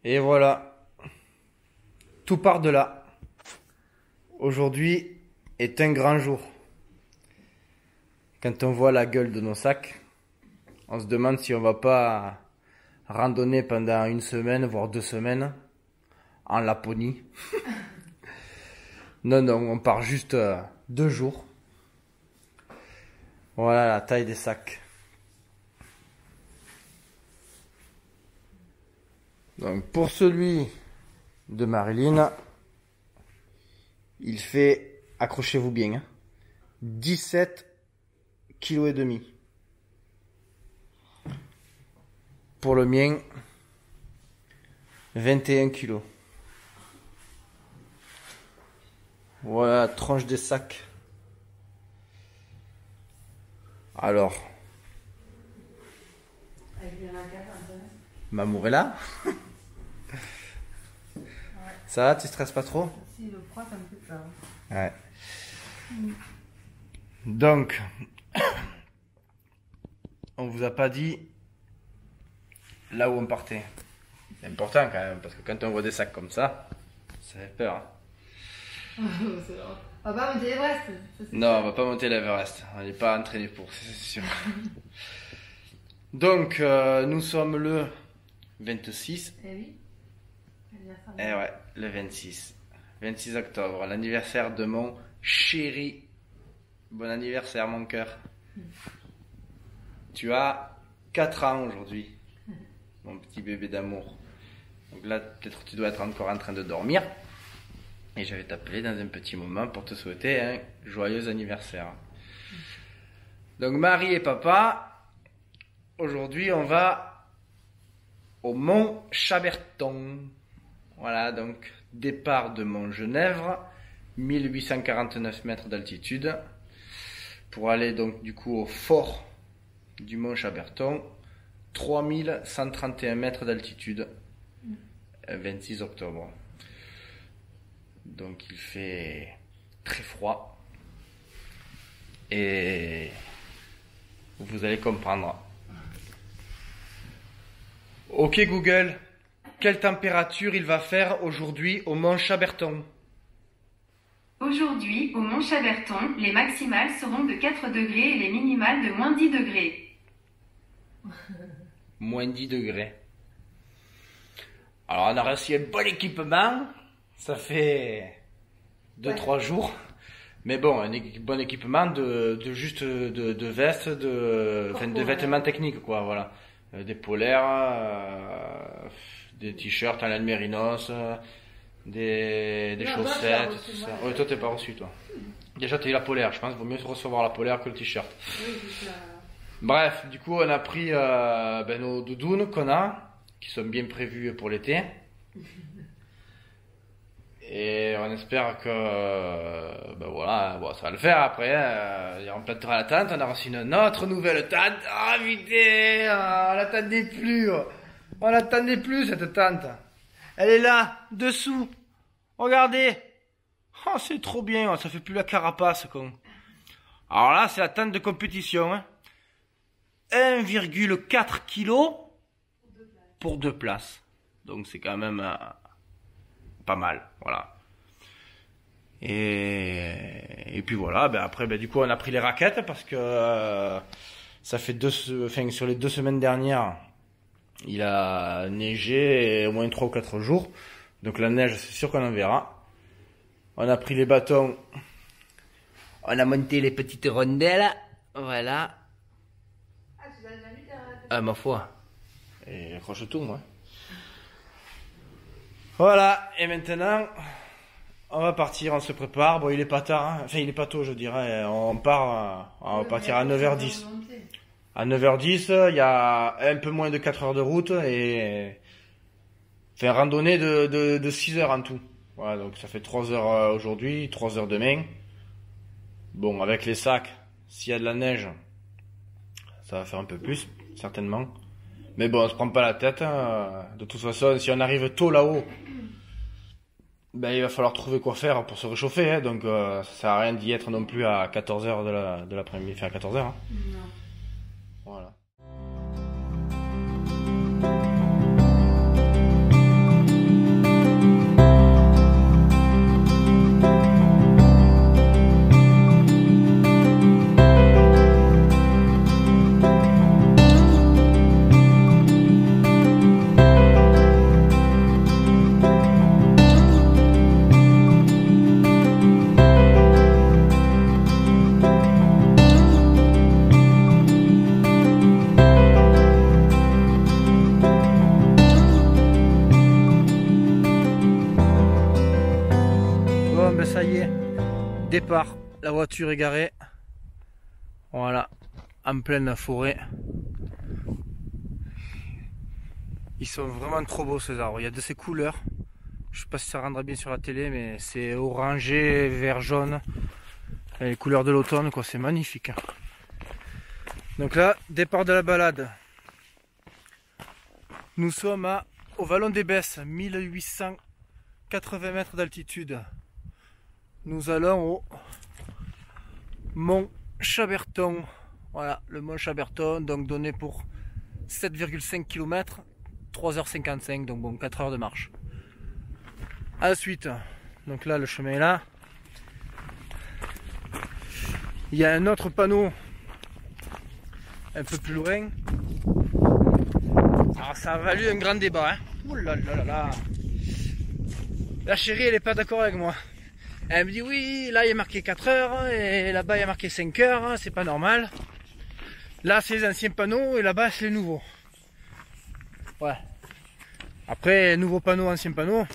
Et voilà, tout part de là. Aujourd'hui est un grand jour. Quand on voit la gueule de nos sacs, on se demande si on va pas randonner pendant une semaine, voire 2 semaines, en Laponie. Non, on part juste 2 jours. Voilà la taille des sacs. Donc pour celui de Marilyn, il fait, accrochez-vous bien, 17,5 kg. Pour le mien, 21 kg. Voilà la tranche des sacs. Alors, Mamour est là. Ça va, tu stresses pas trop? Si le froid, ça me fait peur. Ouais. Donc, on vous a pas dit là où on partait. C'est important quand même, parce que quand on voit des sacs comme ça fait peur. On va pas monter l'Everest. Non, on va pas monter l'Everest. On n'est pas entraîné pour, c'est sûr. Donc, nous sommes le 26. Eh oui. Eh ouais, le 26 octobre, l'anniversaire de mon chéri. Bon anniversaire, mon cœur. Tu as 4 ans aujourd'hui, mon petit bébé d'amour. Donc là, peut-être tu dois être encore en train de dormir. Et je vais t'appeler dans un petit moment pour te souhaiter un joyeux anniversaire. Donc Marie et papa, aujourd'hui on va au Mont Chaberton. Voilà, donc départ de Montgenèvre, 1849 mètres d'altitude, pour aller donc du coup au fort du Mont Chaberton, 3131 mètres d'altitude, 26 octobre. Donc il fait très froid et vous allez comprendre. Ok Google, quelle température il va faire aujourd'hui au Mont Chaberton? Aujourd'hui, au Mont Chaberton, les maximales seront de 4 degrés et les minimales de moins 10 degrés. Moins 10 degrés. Alors on a reçu un bon équipement, ça fait 2-3 jours. Mais bon, un bon équipement de veste, de vêtements techniques, quoi, voilà. Des polaires, des t-shirts en laine mérinos, des chaussettes, tout ça. Ouais, toi t'es pas reçu, toi. Déjà t'as eu la polaire, je pense qu'il vaut mieux recevoir la polaire que le t-shirt. Oui, c'est ça. Bref, du coup on a pris nos doudounes qu'on a, qui sont bien prévues pour l'été. Et on espère que voilà, bon, ça va le faire après, on plantera la tente. On a reçu une autre nouvelle tente. Ah putain, on l'attendait plus. On l'attendait plus cette tente. Elle est là, dessous. Regardez. Oh, c'est trop bien, ça fait plus la carapace, con. Alors là, c'est la tente de compétition. Hein. 1,4 kg pour 2 places. Donc c'est quand même pas mal, voilà. Et puis voilà, après du coup on a pris les raquettes parce que ça fait sur les 2 semaines dernières, il a neigé au moins 3 ou 4 jours. Donc la neige, c'est sûr qu'on en verra. On a pris les bâtons. On a monté les petites rondelles. Voilà. Ah, tu l'as déjà vu ta... Ah, ma foi. Et accroche tout, moi. Voilà, et maintenant, on va partir, on se prépare. Bon, il est pas tard, hein. Enfin, il est pas tôt, je dirais. On va partir à 9h10. À 9h10, il y a un peu moins de 4 heures de route et faire randonnée de 6 heures en tout. Voilà, donc ça fait 3 heures aujourd'hui, 3 heures demain. Bon, avec les sacs, s'il y a de la neige, ça va faire un peu plus, certainement. Mais bon, on se prend pas la tête, hein. De toute façon, si on arrive tôt là-haut, il va falloir trouver quoi faire pour se réchauffer, hein. Donc ça sert à rien d'y être non plus à 14h de l'après-midi, enfin à 14h. Hein. Non. Voilà. part, la voiture est garée. Voilà, en pleine forêt. Ils sont vraiment trop beaux ces arbres. Il y a de ces couleurs. Je sais pas si ça rendra bien sur la télé, mais c'est orangé, vert, jaune. Et les couleurs de l'automne, quoi. C'est magnifique. Donc là, départ de la balade. Nous sommes au Vallon des Besses, 1880 mètres d'altitude. Nous allons au Mont Chaberton. Voilà, le Mont Chaberton, donc donné pour 7,5 km, 3h55, donc bon, 4 heures de marche. Ensuite, donc là, le chemin est là. Il y a un autre panneau un peu plus loin. Alors ça a valu un grand débat, hein. Ouh là là là là. La chérie, elle est pas d'accord avec moi. Elle me dit oui, là il y a marqué 4 heures et là-bas il y a marqué 5 heures, c'est pas normal. Là c'est les anciens panneaux et là-bas c'est les nouveaux. Ouais. Après, nouveaux panneaux, anciens panneaux,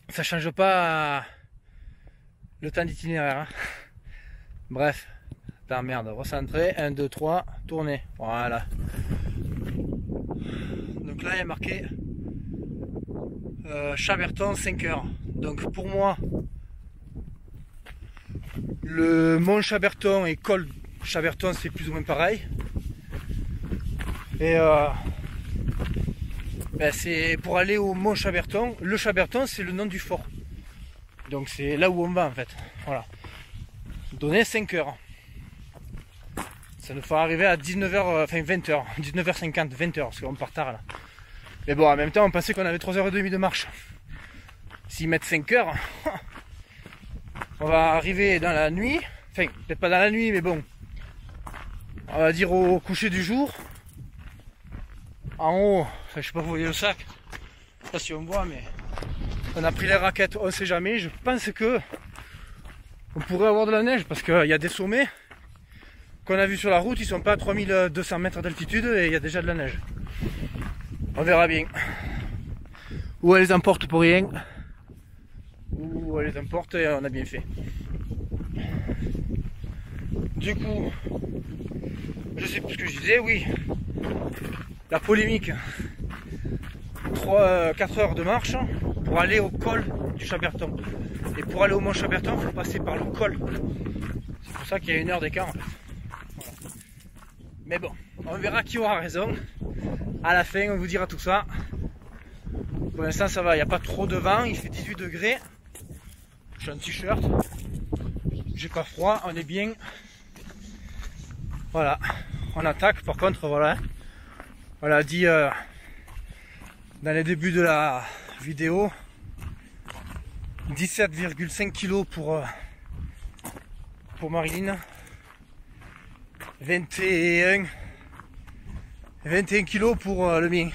ça change pas le temps d'itinéraire, hein. Bref. Putain, merde, recentrer, 1, 2, 3, tourner. Voilà. Donc là il y a marqué Chaberton 5 heures. Donc pour moi, le Mont Chaberton et col Chaberton c'est plus ou moins pareil. Et ben c'est pour aller au Mont Chaberton. Le Chaberton c'est le nom du fort. Donc c'est là où on va en fait. Voilà. Donner 5 heures. Ça nous fera arriver à 19h, enfin 20h, 19h50, 20h, parce qu'on part tard là. Mais bon, en même temps, on pensait qu'on avait 3h30 de marche. S'ils mettent 5 heures, on va arriver dans la nuit. Enfin, peut-être pas dans la nuit, mais bon. On va dire au coucher du jour. En haut, enfin, je sais pas, vous voyez le sac. Je sais pas si on voit, mais on a pris les raquettes, on sait jamais. Je pense que on pourrait avoir de la neige, parce qu'il y a des sommets qu'on a vu sur la route, ils sont pas à 3200 mètres d'altitude et il y a déjà de la neige. On verra bien. Ou elle les emporte pour rien, ou elle les emporte et on a bien fait. Du coup, je sais plus ce que je disais, oui. La polémique. 4 heures de marche pour aller au col du Chaberton. Et pour aller au Mont Chaberton, il faut passer par le col. C'est pour ça qu'il y a 1 heure d'écart en fait. Mais bon, on verra qui aura raison. À la fin, on vous dira tout ça. Pour l'instant, ça va, il n'y a pas trop de vent, il fait 18 degrés. Je suis en t-shirt. J'ai pas froid, on est bien. Voilà, on attaque. Par contre, voilà, on l'a dit dans les débuts de la vidéo. 17,5 kg pour Marilyn. 21 kg pour le mien,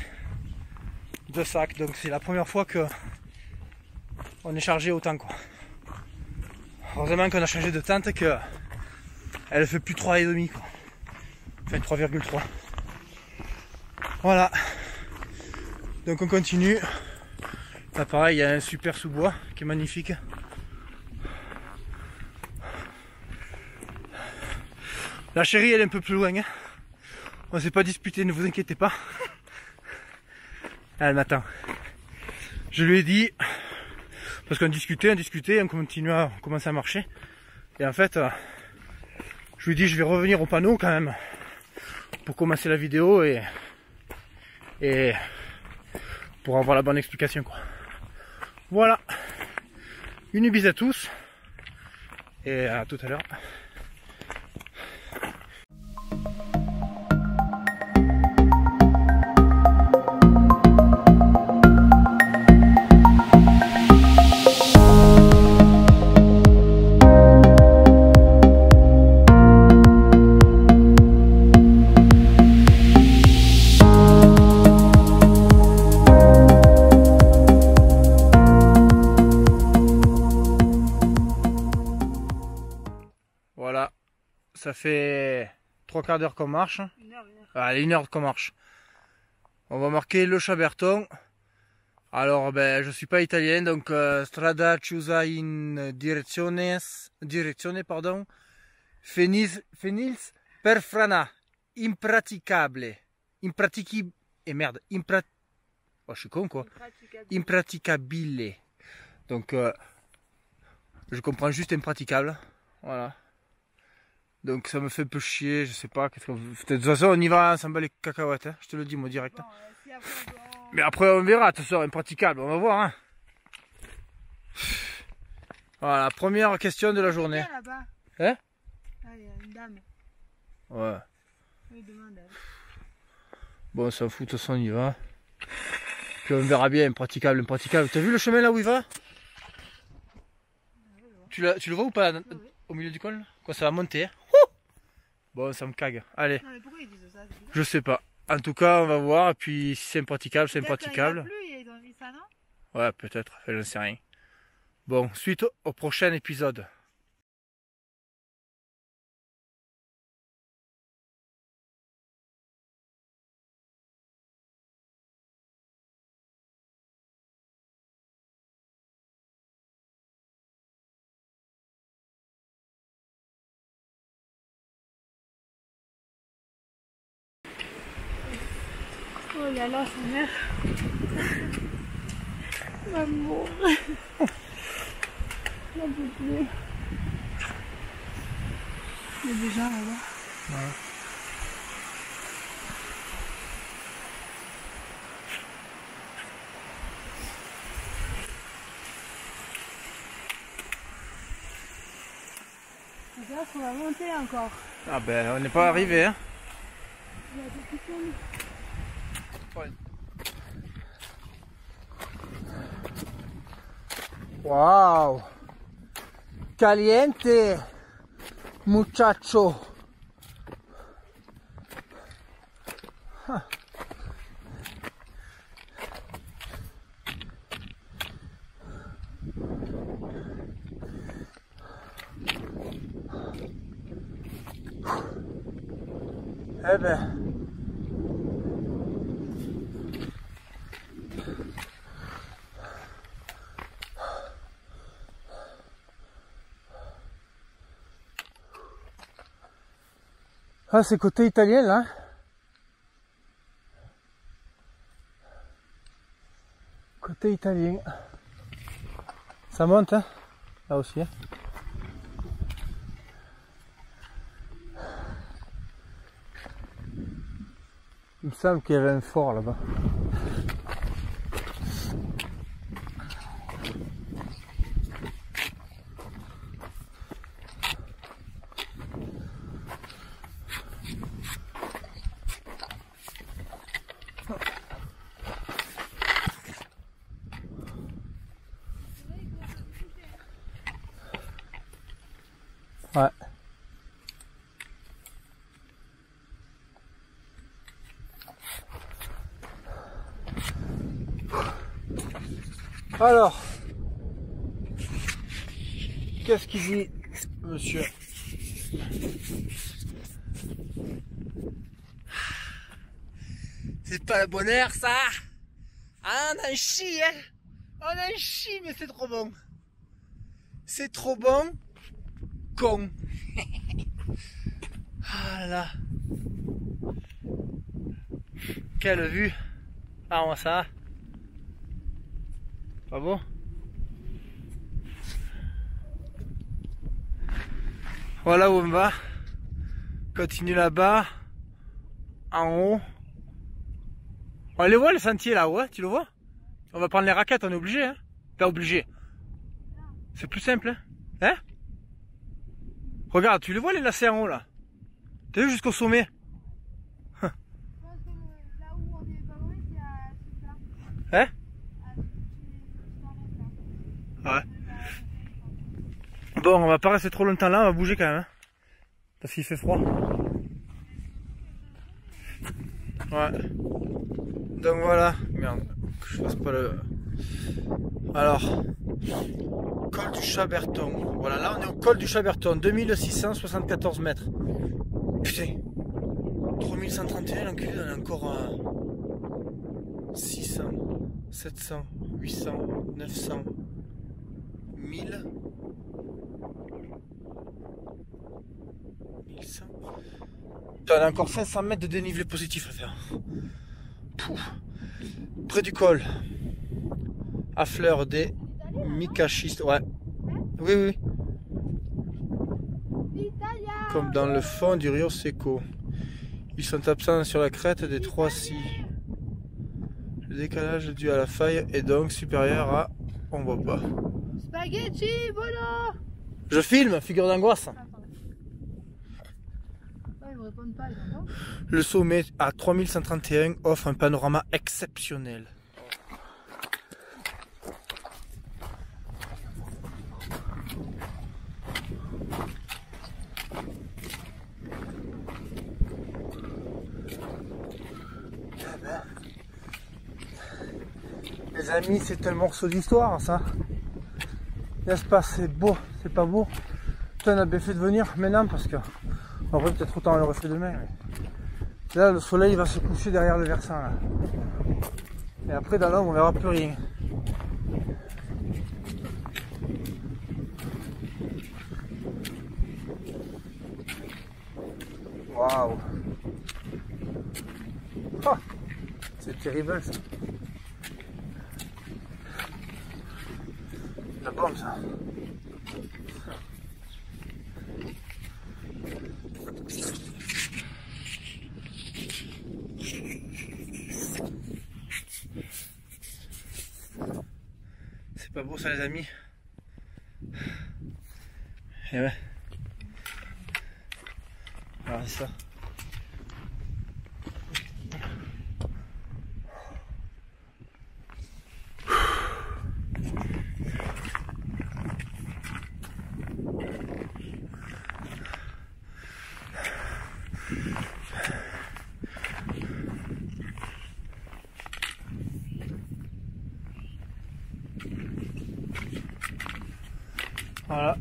2 sacs, donc c'est la première fois que on est chargé autant quoi. Heureusement qu'on a changé de tente, que elle fait plus 3,5 quoi. Enfin 3,3. Voilà, donc on continue. Là pareil, il y a un super sous-bois qui est magnifique. La chérie elle est un peu plus loin, hein. On s'est pas disputé, ne vous inquiétez pas. Elle m'attend. Je lui ai dit, parce qu'on discutait, on commençait à marcher. Et en fait, je lui ai dit je vais revenir au panneau quand même pour commencer la vidéo et pour avoir la bonne explication quoi. Voilà. Une bise à tous et à tout à l'heure. Voilà, ça fait 3/4 d'heure qu'on marche. 1 heure. Allez, 1 heure qu'on marche. On va marquer le Chaberton. Alors, ben, je suis pas italien, donc strada chiusa in direzione, pardon, finis per frana, impraticable, oh, je suis con quoi, impraticabile. Donc, je comprends juste impraticable, voilà. Donc ça me fait un peu chier, je sais pas, qu'est-ce qu'on... De toute façon, on y va, on s'en bat les cacahuètes, hein, je te le dis moi direct. Bon, si après mais après on verra, ça sera impraticable, on va voir. Hein. Voilà, première question de la journée. Là-bas. Hein? Ah, il y a une dame. Ouais. Oui, demande. Bon, on s'en fout, de toute façon on y va. Puis on verra bien, impraticable. T'as vu le chemin là où il va? Tu le vois ou pas? Oui. Au milieu du col là? Quoi, ça va monter, hein? Bon, ça me cague. Allez. Non, mais pourquoi ils disent ça? Je sais pas. En tout cas, on va voir. Et puis, si c'est impraticable, c'est impraticable. Ils ont mis ça, non? Ouais, peut-être. Enfin, j'en sais rien. Bon, suite au prochain épisode. Oh là là, sa mère. Maman. J'en peux plus. Il y a des gens là-bas. Ouais. Là, on va monter encore. Ah ben, on n'est pas arrivé, hein. Wow, caliente, muchacho. Ah. Eh ben. Ah, c'est côté italien là. Côté italien. Ça monte, hein? Là aussi. Hein? Il me semble qu'il y avait un fort là-bas. Ouais. Alors, qu'est-ce qu'il dit, monsieur? C'est pas le bonheur, ça? Ah, on en chie, hein? On en chie, mais c'est trop bon. C'est trop bon. Con. Ah là. Quelle vue. Ah, moi ça. Pas beau? Voilà où on va. Continue là-bas. En haut. On les voit les sentiers là-haut, hein, tu le vois? On va prendre les raquettes, on est obligé, hein? Pas obligé. C'est plus simple, hein? Hein? Regarde, tu les vois les lacets en haut là? T'as vu jusqu'au sommet? Hein? Ouais. Bon, on va pas rester trop longtemps là, on va bouger quand même, hein? Parce qu'il fait froid. Ouais. Donc voilà. Merde, que je fasse pas le... Alors, col du Chaberton. Voilà, là on est au col du Chaberton, 2674 mètres. Putain, 3131, l'enculé, on est encore à 600. 700, 800, 900, 1000, 1100. On a encore 500 mètres de dénivelé positif à faire. Pouf. Près du col, à fleur des micachistes. Ouais. Oui, oui. Comme dans le fond du Rio Seco. Ils sont absents sur la crête des 3 si. Le décalage dû à la faille est donc supérieur à... On voit pas. Spaghetti, voilà. Je filme, figure d'angoisse. Ils me répondent pas, ils entendent. Le sommet à 3131 offre un panorama exceptionnel. Les amis, c'est un morceau d'histoire, ça. N'est-ce pas? C'est beau, c'est pas beau. Putain, on a bien fait de venir maintenant parce que en vrai, peut-être autant on l'aurait fait demain. Mais... là, le soleil va se coucher derrière le versant. Là. Et après, dans l'ombre, on verra plus rien. Waouh! Oh, c'est terrible ça. La bombe ça. C'est pas beau ça les amis. Et ouais. Alors c'est ça. Voilà.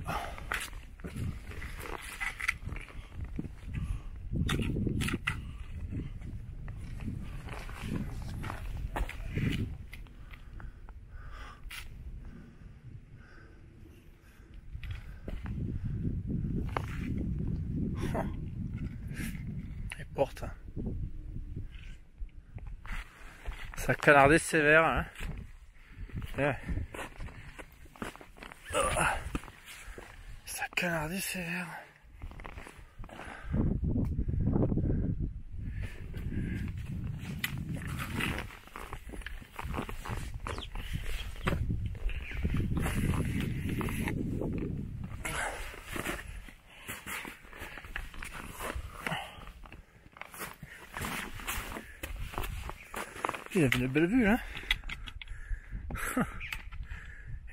Les portes. Ça canardait sévère. Hein. Ouais. Ça canardait sévère. Il avait une belle vue, hein.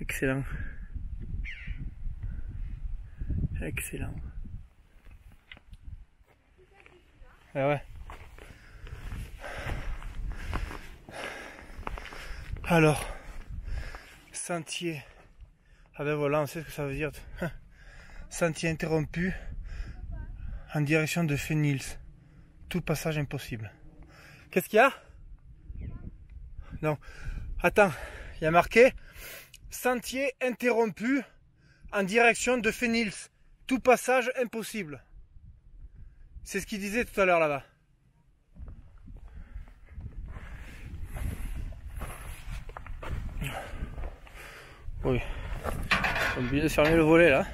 Excellent. Excellent. Ah ouais. Alors, sentier. Ah ben voilà, on sait ce que ça veut dire. Sentier interrompu en direction de Fenils. Tout passage impossible. Qu'est-ce qu'il y a? Non. Attends, il y a marqué sentier interrompu en direction de Fenils. Tout passage impossible. C'est ce qu'il disait tout à l'heure là-bas. Oui. J'ai oublié de fermer le volet là.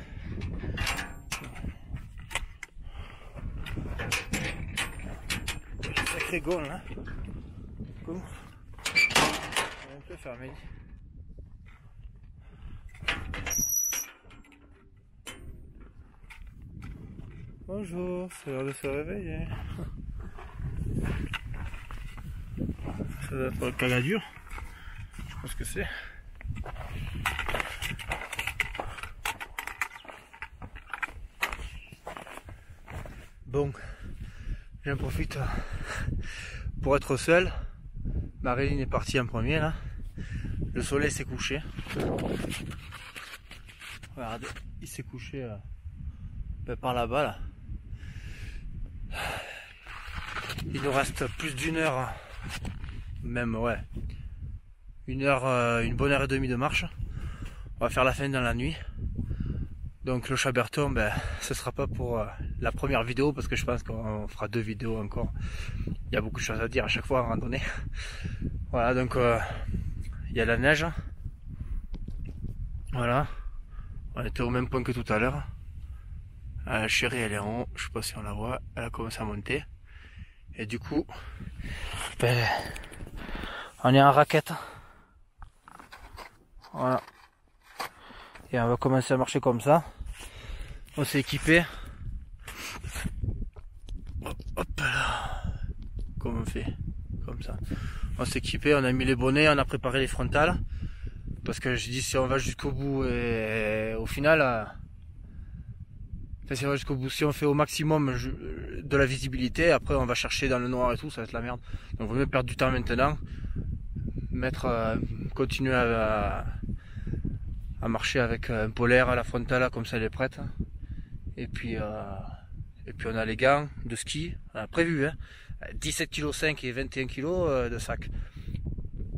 Sacré gone là. Comme. On peut fermer. Bonjour, c'est l'heure de se réveiller. Ça doit être le caladur. Je pense que c'est. Bon, j'en profite pour être seul. Marilyn est partie en premier là. Le soleil s'est couché. Regardez, il s'est couché par là-bas là. Il nous reste plus d'une heure, même ouais, une bonne heure et demie de marche. On va faire la fin dans la nuit. Donc le Chaberton, ben, ce sera pas pour la première vidéo parce que je pense qu'on fera 2 vidéos encore. Il y a beaucoup de choses à dire à chaque fois en randonnée. Voilà, donc il y a la neige. Voilà, on était au même point que tout à l'heure. Chérie, elle est en haut, je sais pas si on la voit, elle a commencé à monter. Et du coup, ben, on est en raquette. Voilà. Et on va commencer à marcher comme ça. On s'est équipé. Hop là. Comme on fait. Comme ça. On s'est équipé, on a mis les bonnets, on a préparé les frontales. Parce que je dis si on va jusqu'au bout et au final, enfin, si on va jusqu'au bout, si on fait au maximum de la visibilité, après on va chercher dans le noir et tout, ça va être la merde. Donc il vaut mieux perdre du temps maintenant. Continuer à marcher avec un polaire à la frontale, comme ça elle est prête. Et puis on a les gants de ski, on a prévu, hein, 17,5 kg et 21 kg de sac.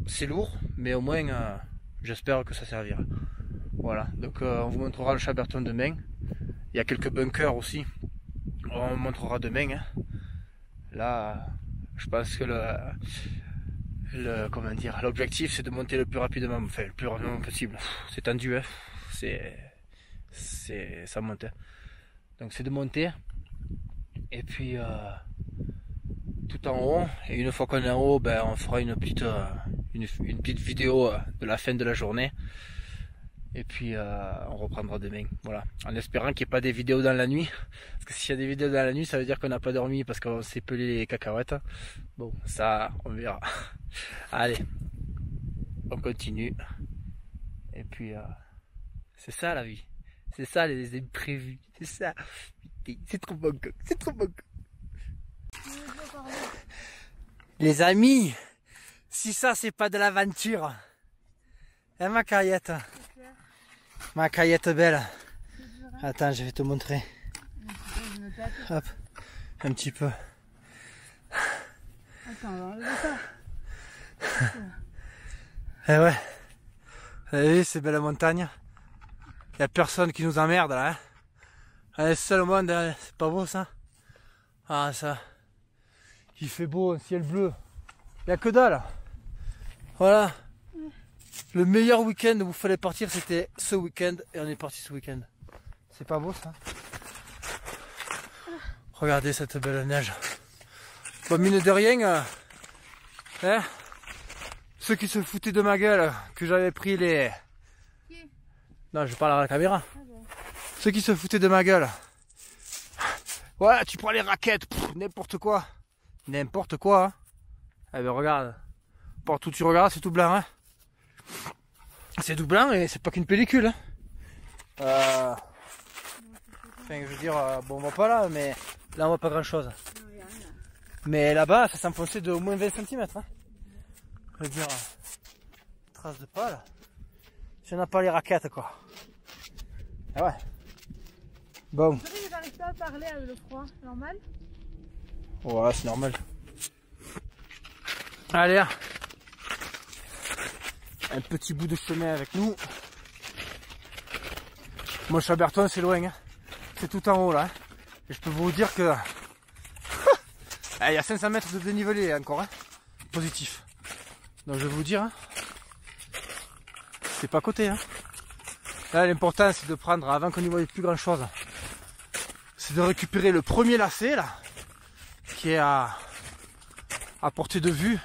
C'est lourd, mais au moins j'espère que ça servira. Voilà, donc on vous montrera le Chaberton demain. Il y a quelques bunkers aussi, on vous montrera demain. Hein. Là, je pense que comment dire, l'objectif c'est de monter le plus rapidement, enfin le plus rapidement possible. C'est tendu, hein. Ça monte. Hein. Donc c'est de monter et puis tout en haut, et une fois qu'on est en haut, ben, on fera une petite vidéo de la fin de la journée et puis on reprendra demain, voilà, en espérant qu'il n'y ait pas des vidéos dans la nuit, parce que s'il y a des vidéos dans la nuit ça veut dire qu'on n'a pas dormi parce qu'on s'est pelé les cacahuètes. Bon, ça on verra. Allez, on continue et puis c'est ça la vie, c'est ça les imprévus, c'est ça, c'est trop bon, c'est trop bon. Les amis, si ça c'est pas de l'aventure, hein, ma caillette, ma caillette belle. Attends, je vais te montrer. Hop, un petit peu. Attends, on va enlever ça. Eh ouais, vous avez vu ces belles montagnes? Il n'y a personne qui nous emmerde là. Hein. Allez, seul au monde, hein. C'est pas beau ça? Ah ça, il fait beau, un ciel bleu. Il n'y a que dalle. Voilà. Le meilleur week-end où il fallait partir, c'était ce week-end. Et on est parti ce week-end. C'est pas beau ça? Regardez cette belle neige. Bon, mine de rien, hein, ceux qui se foutaient de ma gueule, que j'avais pris les... Non, je parle à la caméra. Ceux qui se foutaient de ma gueule. Ouais, tu prends les raquettes, n'importe quoi. N'importe quoi. Hein. Eh ben regarde. Partout où tu regardes, c'est tout blanc. Hein. C'est tout blanc et c'est pas qu'une pellicule. Hein. Enfin, je veux dire, bon, on voit pas là, mais là on voit pas grand chose. Mais là-bas, ça s'enfonçait de au moins 20 cm. Hein. Je veux dire, trace de pas là. Si on n'a pas les raquettes, quoi. Ah ouais. Bon. Je n'arrive pas à parler avec le froid, c'est normal? Ouais, c'est normal. Allez, un petit bout de chemin avec nous. Mon Chaberton, c'est loin. Hein. C'est tout en haut là. Hein. Et je peux vous dire que il y a 500 mètres de dénivelé encore. Hein. Positif. Donc je vais vous dire, hein, c'est pas à côté. Hein. Là, l'important c'est de prendre, avant qu'on n'y voie plus grand chose, c'est de récupérer le premier lacet là, qui est à portée de vue.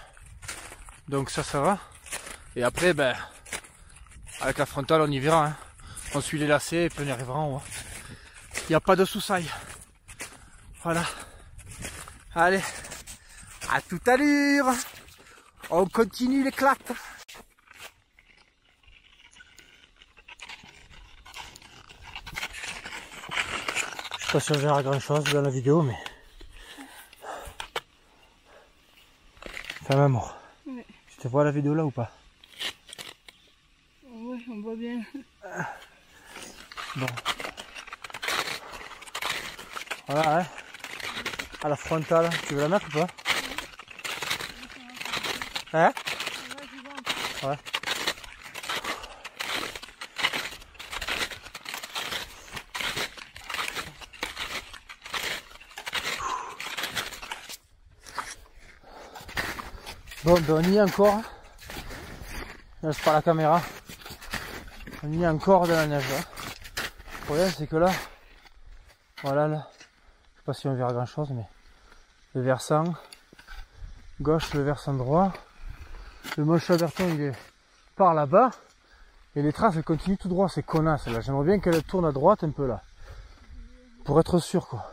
Donc ça va. Et après, ben, avec la frontale, on y verra. Hein. On suit les lacets et puis on y arrivera en haut. Il n'y a pas de soussaille. Voilà. Allez, à toute allure. On continue l'éclat. Je sais pas si on verra grand chose dans la vidéo, mais... Enfin, maman. Ouais. Tu te vois la vidéo là ou pas? Oui, on voit bien. Bon. Voilà, hein. À la frontale. Tu veux la mettre ou pas? Hein? Ouais. Bon, ben on y est encore. Là, je prends la caméra. On y est encore dans la neige. Là. Le problème, c'est que là, voilà, là, je sais pas si on verra grand chose, mais le versant gauche, le versant droit. Le Mont Chaberton, il est par là-bas. Et les traces, elles continuent tout droit, c'est connasse là. J'aimerais bien qu'elle tourne à droite un peu là. Pour être sûr, quoi.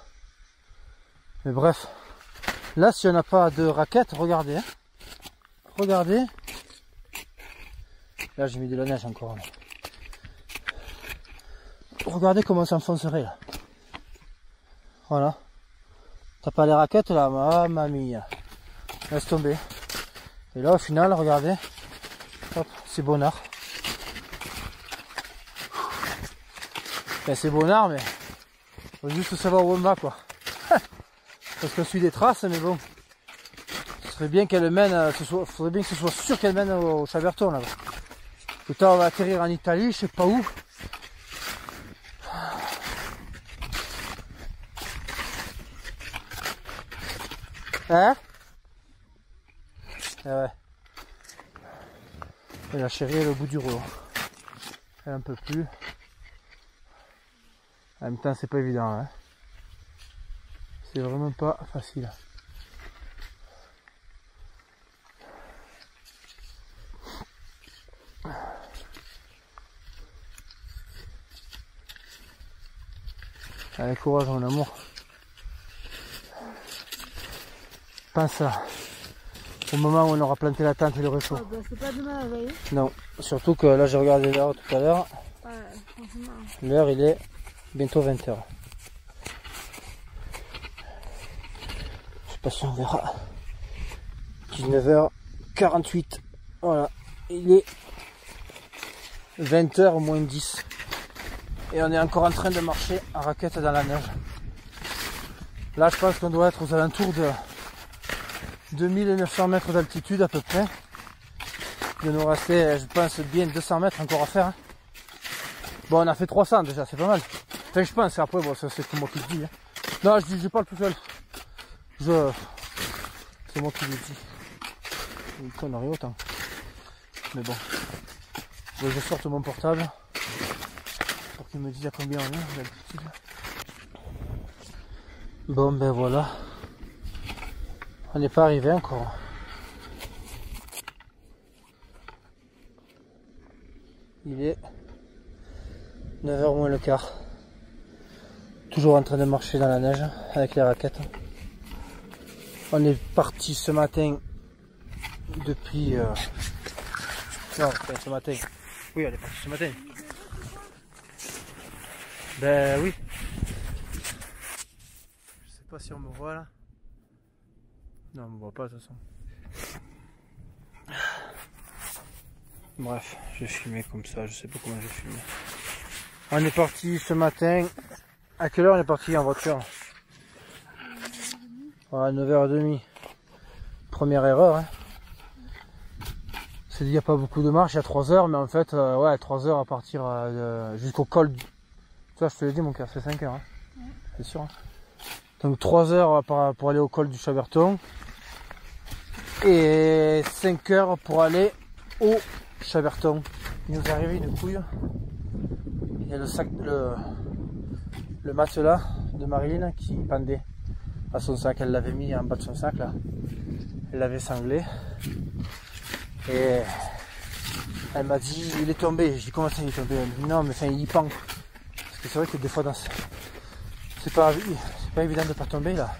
Mais bref. Là, si on n'a pas de raquette, regardez. Hein. Regardez. Là, j'ai mis de la neige encore. Là. Regardez comment ça enfoncerait là. Voilà. T'as pas les raquettes là, mamma mia. Laisse tomber. Et là, au final, regardez. Hop, c'est bonnard. Ben, c'est bonnard, mais faut juste savoir où on va, quoi. Parce qu'on suit des traces, mais bon. Ce serait bien qu'elle mène, faudrait bien que ce soit sûr qu'elle mène au Chaberton là-bas. Plus tard, on va atterrir en Italie, je sais pas où. Hein? Eh ouais. Et la chérie elle est au bout du rouleau. Elle en peut plus. En même temps c'est pas évident hein. C'est vraiment pas facile. Allez courage mon amour. Pense au moment où on aura planté la tente et le réchaud. Oh, bah, c'est pas demain la veille. Non, surtout que là j'ai regardé l'heure tout à l'heure. Ouais, franchement. L'heure il est bientôt 20 h. Je sais pas si on verra. 19h48. Voilà. Il est 20h moins 10. Et on est encore en train de marcher en raquette dans la neige. Là je pense qu'on doit être aux alentours de 2900 mètres d'altitude à peu près. Il nous restait, je pense, bien 200 mètres encore à faire. Hein. Bon, on a fait 300 déjà, c'est pas mal. Enfin, je pense, après, bon, ça c'est moi qui le dis. Hein. Non, je parle tout seul. C'est moi qui le dis. Une connerie autant. Mais bon. Je sorte mon portable pour qu'il me dise à combien on est d'altitude. Bon, ben voilà. On n'est pas arrivé encore. Il est 9h moins le quart. Toujours en train de marcher dans la neige avec les raquettes. On est parti ce matin depuis... Non, ce matin. Oui, on est parti ce matin. Ben oui. Je sais pas si on me voit là. Non, on me voit pas de toute façon. Bref, je vais filmer comme ça, je sais pas comment je vais filmer. On est parti ce matin. À quelle heure on est parti en voiture? À 9h30. Première erreur. Hein. C'est dit, il n'y a pas beaucoup de marche, il y a 3 h, mais en fait, ouais, 3 h à partir jusqu'au col. Tu vois, je te l'ai dit, mon cœur, c'est 5 h. Hein. Ouais. C'est sûr. Hein. Donc 3 h pour aller au col du Chaberton. Et 5 h pour aller au Chaberton. Il nous est arrivé une couille. Il y a le sac, le matelas de Marilyn qui pendait à son sac. Elle l'avait mis en bas de son sac là. Elle l'avait sanglé. Et elle m'a dit il est tombé. J'ai dit comment ça il est tombé? Elle m'a dit non mais enfin il pend. Parce que c'est vrai que des fois dans c'est pas évident de pas tomber là.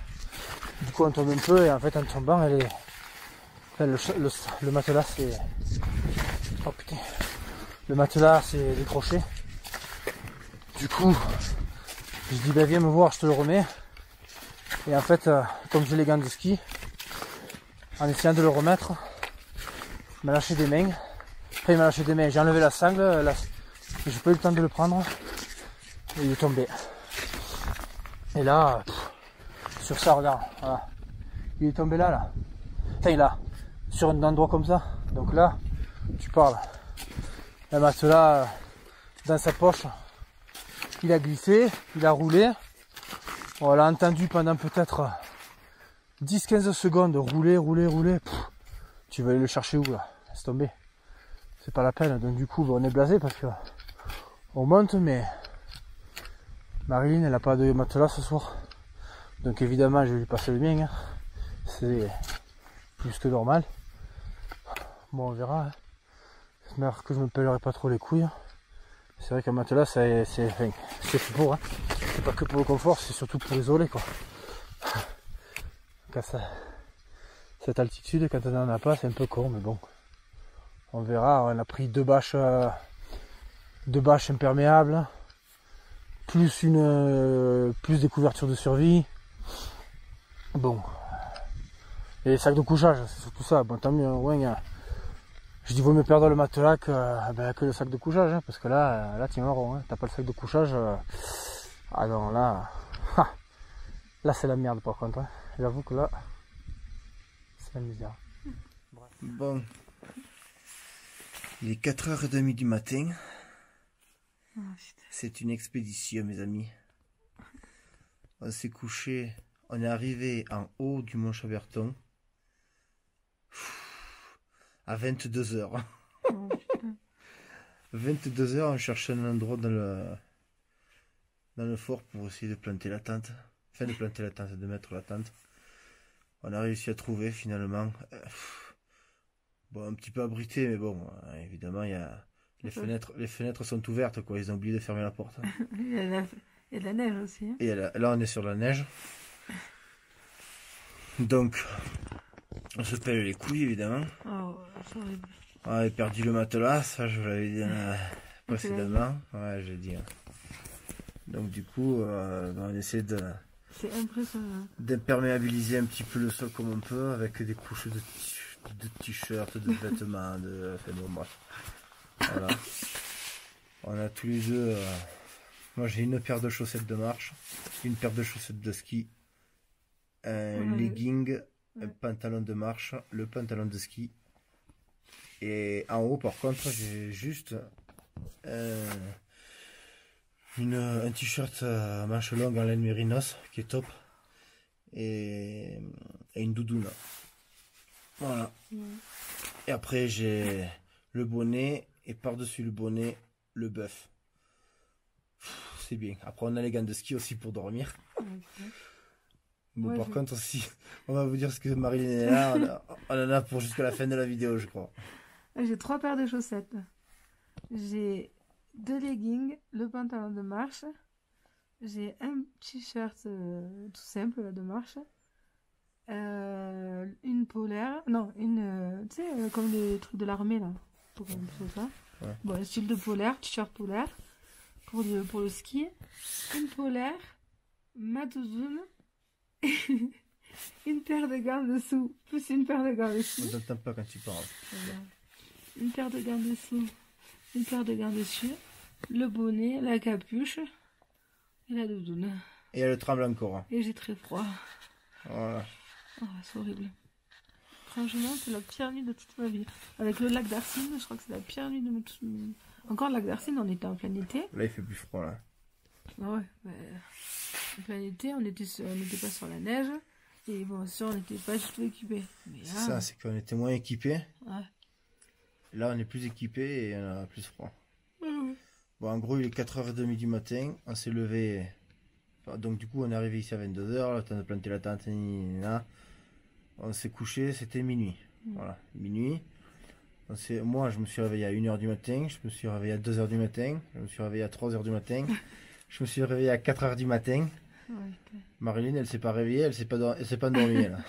Du coup on tombe un peu et en fait en tombant elle est. Enfin, le matelas c'est. Oh putain. Le matelas c'est décroché. Du coup, je dis bah viens me voir, je te le remets. Et en fait, comme j'ai les gants de ski, en essayant de le remettre, il m'a lâché des mains. Enfin il m'a lâché des mains, j'ai enlevé la sangle, j'ai pas eu le temps de le prendre. Et il est tombé. Et là, sur ça regarde, voilà. Il est tombé là. Enfin là, sur un endroit comme ça. Donc là, tu parles. Le matelas dans sa poche, il a glissé, il a roulé. On l'a entendu pendant peut-être 10-15 secondes rouler. Tu vas aller le chercher où là? Laisse tomber. C'est pas la peine. Donc du coup, on est blasé parce que on monte, mais Marilyn, elle a pas de matelas ce soir. Donc évidemment, je vais lui passer le mien. Hein. C'est plus que normal. Bon, on verra. Hein. J'espère que je me pèlerai pas trop les couilles. C'est vrai qu'un matelas, c'est fait pour. Hein. C'est pas que pour le confort, c'est surtout pour isoler quoi. Quand ça, cette altitude, quand on en a pas, c'est un peu con, mais bon. On verra. On a pris deux bâches imperméables, plus des couvertures de survie. Bon. Et les sacs de couchage, c'est surtout ça. Bon, tant mieux. Ouais, je dis vaut mieux perdre le matelas que le sac de couchage, hein, parce que là tu es marron. Hein. T'as pas le sac de couchage. Ah non, là c'est la merde par contre. Hein. J'avoue que là, c'est la misère. Bref. Bon, il est 4h30 du matin. Oh, c'est une expédition, mes amis. On s'est couché, on est arrivé en haut du Mont Chaberton à 22h. 22h, on cherchait un endroit dans le fort pour essayer de planter la tente. Enfin, de mettre la tente. On a réussi à trouver finalement. Bon, un petit peu abrité, mais bon, évidemment, il y a les fenêtres sont ouvertes, quoi. Ils ont oublié de fermer la porte. Il y a de la neige aussi. Hein. Et là, on est sur la neige. Donc, on se pèle les couilles, évidemment. Oh, c'est horrible. On avait perdu le matelas, ça je vous l'avais dit précédemment. Ouais, j'ai dit. Hein. Donc, du coup, on essaie c'est impressionnant. d'imperméabiliser un petit peu le sol comme on peut, avec des couches de t-shirts, de vêtements, enfin bon, bref. Voilà. On a tous les deux. Moi j'ai une paire de chaussettes de marche, une paire de chaussettes de ski, un legging, un pantalon de marche, le pantalon de ski. Et en haut par contre j'ai juste un t-shirt à manches longues en laine mérinos qui est top. Et une doudoune. Voilà. Et après j'ai le bonnet et par-dessus le bonnet le bœuf. C'est bien. Après on a les gants de ski aussi pour dormir. Bon, par contre aussi, on va vous dire ce que Marilyn est là, on en a pour jusqu'à la fin de la vidéo je crois. J'ai 3 paires de chaussettes. J'ai 2 leggings, le pantalon de marche. J'ai un t-shirt tout simple là, de marche. Une polaire. Non, tu sais, comme les trucs de l'armée là. Pour ça. Ouais. Bon, un style de polaire, t-shirt polaire. Pour le ski. Une polaire. Ma doudoune. Une paire de gants dessous. Plus une paire de gants dessus. On t'entend pas quand tu parles. Voilà. Une paire de gants dessous. Une paire de gants dessus. Le bonnet, la capuche. Et la doudoune. Et elle tremble encore. Hein. Et j'ai très froid. Voilà. Oh, c'est horrible. Franchement, c'est la pire nuit de toute ma vie. Avec le lac d'Arsine, je crois que c'est la pire nuit de toute ma vie. Encore le lac d'Arsine, on était en plein été. Là, il fait plus froid, là. Ah ouais, en plein été, on n'était pas sur la neige. Et bon, sûr, on n'était pas du tout équipés. C'est ça, c'est qu'on était moins équipés. Ouais. Là, on est plus équipés et on a plus froid. Mmh. Bon, en gros, il est 4h30 du matin. On s'est levé. Enfin, donc, du coup, on est arrivé ici à 22h. Le temps de planter la tente. Là. On s'est couché, c'était minuit. Voilà, minuit. Moi, je me suis réveillé à 1h du matin. Je me suis réveillé à 2h du matin. Je me suis réveillé à 3h du matin. Je me suis réveillé à 4h du matin. Ouais, Marilyn, elle s'est pas réveillée, elle s'est pas endormie. Elle.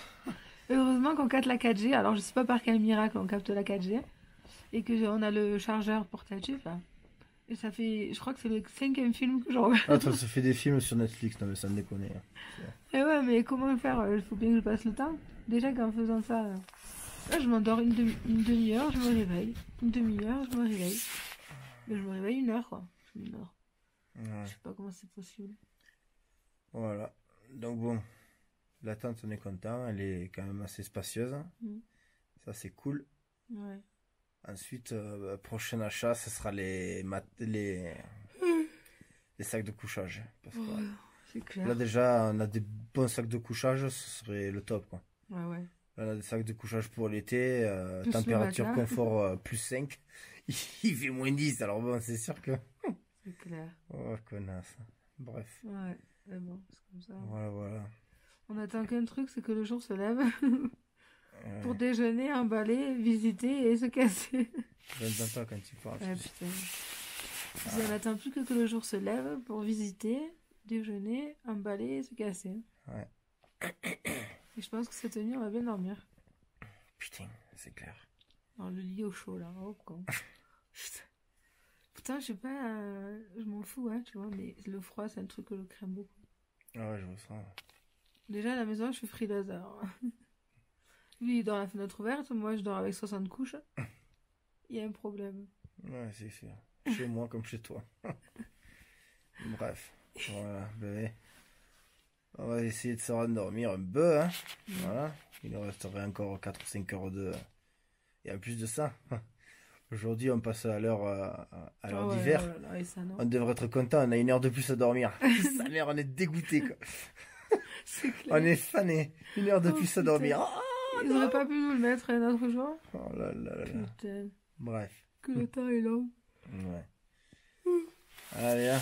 Heureusement qu'on capte la 4G. Alors, je sais pas par quel miracle on capte la 4G. Et qu'on a le chargeur portatif. Là. Et ça fait, je crois que c'est le 5e film que je regarde. Ah, ça se fait des films sur Netflix, non mais ça me déconne. Et ouais, mais comment faire? Il faut bien que je passe le temps. Déjà qu'en faisant ça, là, je m'endors une demi-heure, je me réveille. Une demi-heure, je me réveille. Mais je me réveille 1 heure, quoi. 1 heure. Ouais. Je sais pas comment c'est possible. Voilà. Donc bon, la tente, on est content. Elle est quand même assez spacieuse. Ça, c'est cool. Ouais. Ensuite, prochain achat, ce sera les sacs de couchage. Parce que, c'est clair. là, déjà, on a des bons sacs de couchage, ce serait le top, quoi. Ouais, ouais. On a des sacs de couchage pour l'été, Plus température le matelas. confort plus 5. Il fait moins 10, alors bon, c'est sûr que... C'est clair. Oh, connasse. Bref. Ouais, mais bon, c'est comme ça. Voilà. On attend qu'un truc, c'est que le jour se lève Ouais. pour déjeuner, emballer, visiter et se casser. Je n'entends pas quand tu parles. Ah putain. On n'attend plus que le jour se lève pour visiter, déjeuner, emballer et se casser. Ouais. Et je pense que cette nuit, on va bien dormir. Putain, c'est clair. Dans le lit au chaud, là. Oh, con. Putain. Putain, je sais pas, je m'en fous, hein, tu vois, mais le froid, c'est un truc que je crains beaucoup. Ah ouais, je ressens. Déjà, à la maison, je suis frileuse, alors. Lui, il dort à la fenêtre ouverte, moi, je dors avec 60 couches. Il y a un problème. Ouais, c'est sûr. Chez moi comme chez toi. Bref. Voilà, ben, on va essayer de se rendormir un peu, hein. Voilà. Il nous resterait encore 4 ou 5 heures de... Et en plus de ça, aujourd'hui, on passe à l'heure d'hiver. Oh là là, et ça, non. On devrait être content, on a 1 heure de plus à dormir. Sa mère, on est dégoûté, quoi. C'est clair. On est fané. 1 heure de Oh, plus à putain. dormir. Ils auraient pas pu nous le mettre un autre jour. Oh là là là là. Putain, Bref. que le temps est long. Ouais. Allez, hein.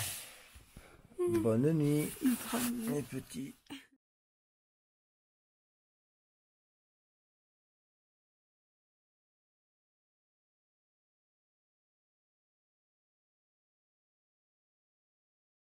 Bonne nuit, Ultra mignon. mes petits.